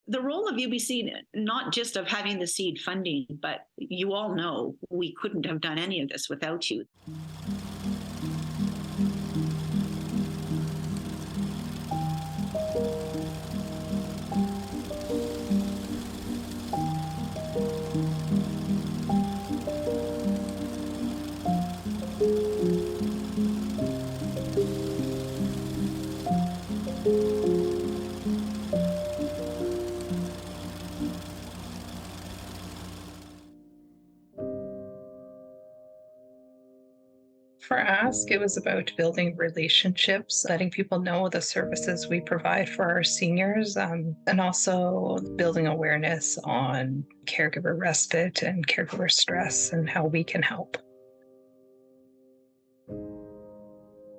The role of UBC, not just of having the seed funding, but you all know we couldn't have done any of this without you. For us, it was about building relationships, letting people know the services we provide for our seniors, and also building awareness on caregiver respite and caregiver stress and how we can help.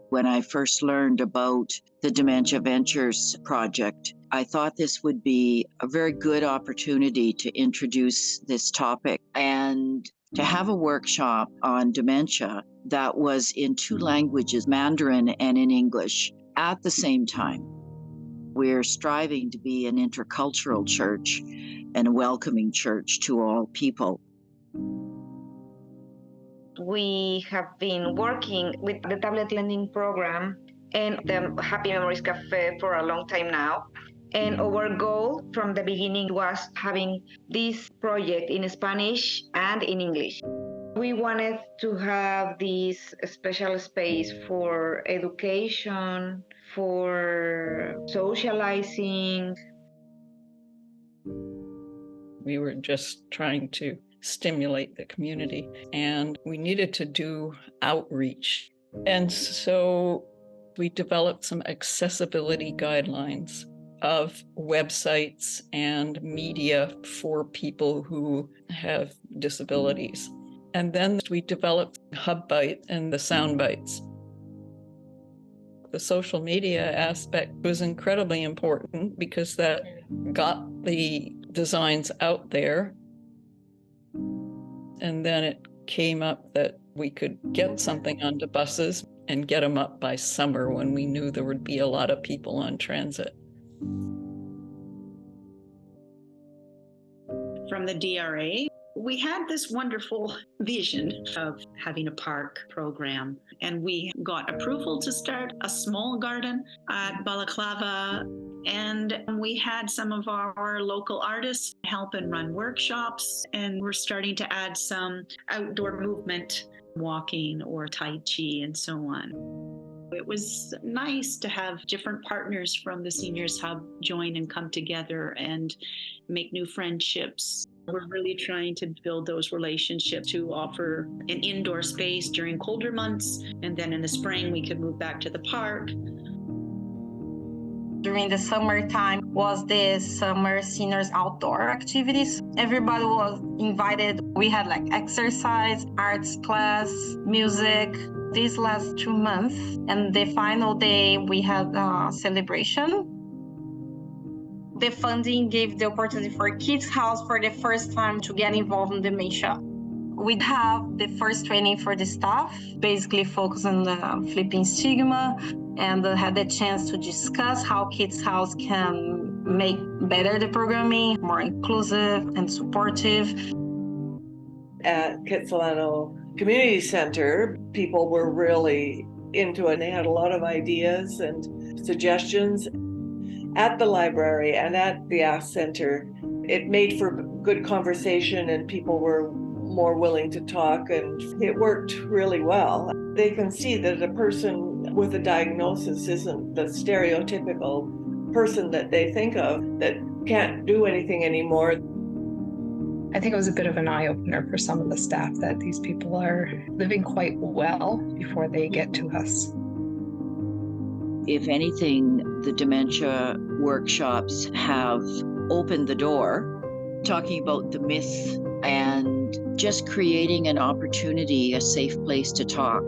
When I first learned about the Dementia Ventures project, I thought this would be a very good opportunity to introduce this topic and to have a workshop on dementia that was in two languages, Mandarin and in English, at the same time. We're striving to be an intercultural church and a welcoming church to all people. We have been working with the tablet lending program and the Happy Memories Cafe for a long time now. And our goal from the beginning was having this project in Spanish and in English. We wanted to have this special space for education, for socializing. We were just trying to stimulate the community, and we needed to do outreach. And so we developed some accessibility guidelines of websites and media for people who have disabilities. And then we developed Hub Bite and the Sound Bites. The social media aspect was incredibly important because that got the designs out there. And then it came up that we could get something onto buses and get them up by summer when we knew there would be a lot of people on transit. From the DRA, we had this wonderful vision of having a park program, and we got approval to start a small garden at Balaclava, and we had some of our local artists help and run workshops, and we're starting to add some outdoor movement, walking or Tai Chi and so on. It was nice to have different partners from the Seniors Hub join and come together and make new friendships. We're really trying to build those relationships to offer an indoor space during colder months, and then in the spring we could move back to the park. During the summertime was the summer seniors outdoor activities. Everybody was invited. We had like exercise, arts class, music. These last 2 months, and the final day we had a celebration. The funding gave the opportunity for Kids House for the first time to get involved in dementia. We have the first training for the staff, basically focused on the flipping stigma, and had the chance to discuss how Kids House can make better the programming, more inclusive and supportive. At Kitsilano Community Center, people were really into it. They had a lot of ideas and suggestions. At the library and at the Ask Center, it made for good conversation and people were more willing to talk, and it worked really well. They can see that a person with a diagnosis isn't the stereotypical person that they think of that can't do anything anymore. I think it was a bit of an eye-opener for some of the staff that these people are living quite well before they get to us. If anything, the dementia workshops have opened the door, talking about the myth and just creating an opportunity, a safe place to talk.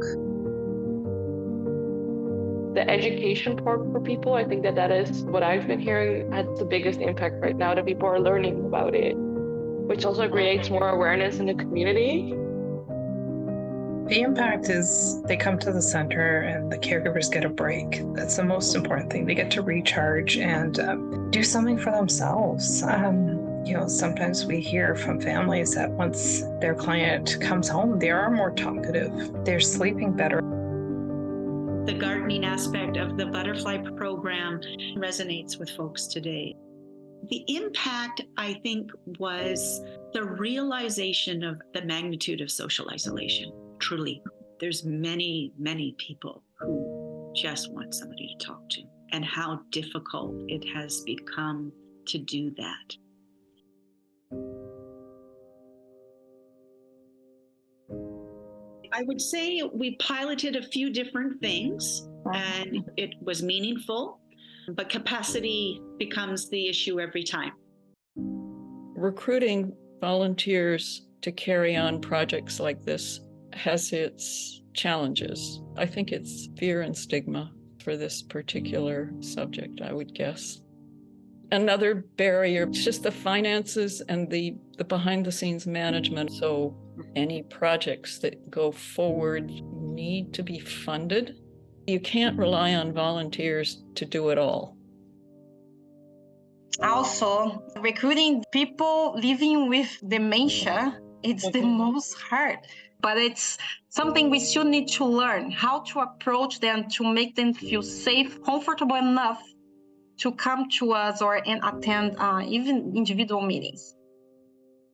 The education part for people, I think that is what I've been hearing has the biggest impact right now, that people are learning about it, which also creates more awareness in the community. The impact is they come to the center and the caregivers get a break. That's the most important thing. They get to recharge and do something for themselves. Sometimes we hear from families that once their client comes home, they are more talkative. They're sleeping better. The gardening aspect of the butterfly program resonates with folks today. The impact, I think, was the realization of the magnitude of social isolation. Truly, there's many, many people who just want somebody to talk to, and how difficult it has become to do that. I would say we piloted a few different things, and it was meaningful, but capacity becomes the issue every time. Recruiting volunteers to carry on projects like this has its challenges. I think it's fear and stigma for this particular subject, I would guess. Another barrier is just the finances and the behind-the-scenes management. So any projects that go forward need to be funded. You can't rely on volunteers to do it all. Also, recruiting people living with dementia, it's the most hard. But it's something we still need to learn, how to approach them to make them feel safe, comfortable enough to come to us and attend even individual meetings.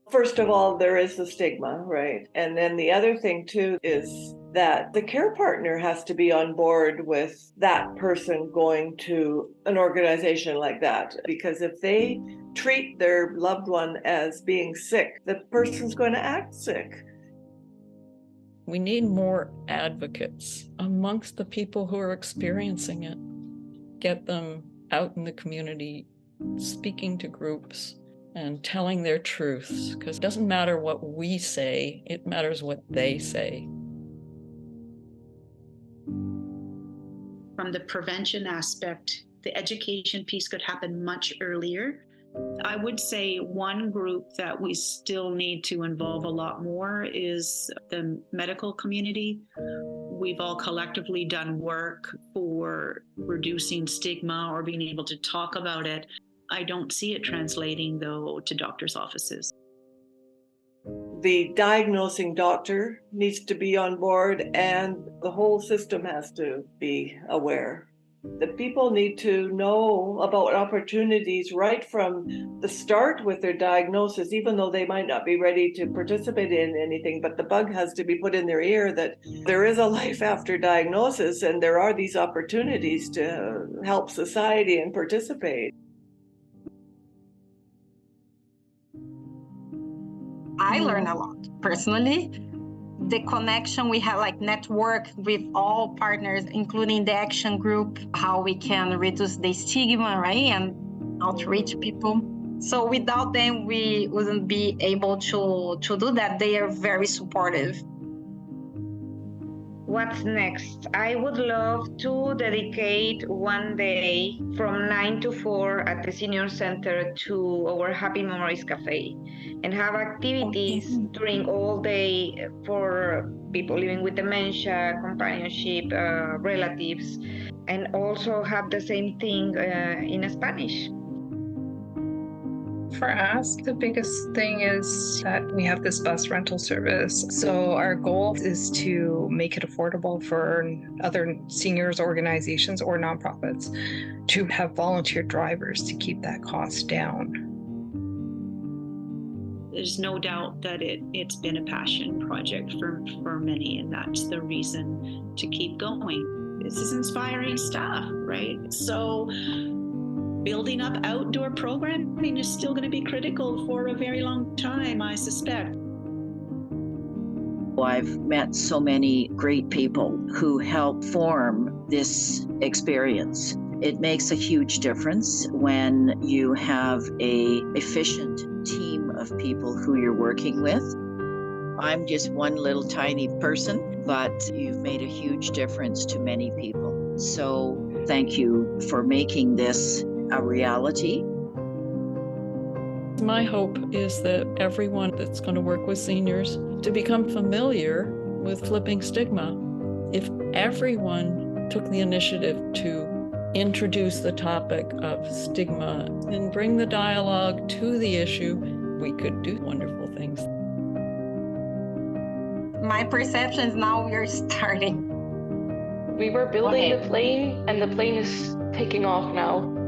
First of all, there is the stigma, right? And then the other thing too is that the care partner has to be on board with that person going to an organization like that. Because if they treat their loved one as being sick, the person's going to act sick. We need more advocates amongst the people who are experiencing it. Get them out in the community, speaking to groups and telling their truths, because it doesn't matter what we say, it matters what they say. From the prevention aspect, the education piece could happen much earlier. I would say one group that we still need to involve a lot more is the medical community. We've all collectively done work for reducing stigma or being able to talk about it. I don't see it translating, though, to doctors' offices. The diagnosing doctor needs to be on board, and the whole system has to be aware. The people need to know about opportunities right from the start with their diagnosis, even though they might not be ready to participate in anything, but the bug has to be put in their ear that there is a life after diagnosis and there are these opportunities to help society and participate. I learned a lot personally. The connection we have, like network with all partners, including the action group, how we can reduce the stigma, right? And outreach people. So without them, we wouldn't be able to do that. They are very supportive. What's next? I would love to dedicate one day from 9 to 4 at the Senior Center to our Happy Memories Cafe and have activities during all day for people living with dementia, companionship, relatives, and also have the same thing in Spanish. For us, the biggest thing is that we have this bus rental service. So our goal is to make it affordable for other seniors organizations or nonprofits to have volunteer drivers to keep that cost down. There's no doubt that it's been a passion project for many, and that's the reason to keep going. This is inspiring stuff, right? So building up outdoor programming is still going to be critical for a very long time, I suspect. I've met so many great people who help form this experience. It makes a huge difference when you have an efficient team of people who you're working with. I'm just one little tiny person, but you've made a huge difference to many people. So thank you for making this a reality. My hope is that everyone that's going to work with seniors to become familiar with flipping stigma. If everyone took the initiative to introduce the topic of stigma and bring the dialogue to the issue, we could do wonderful things. My perception is now we are starting. We were building the plane, and the plane is taking off now.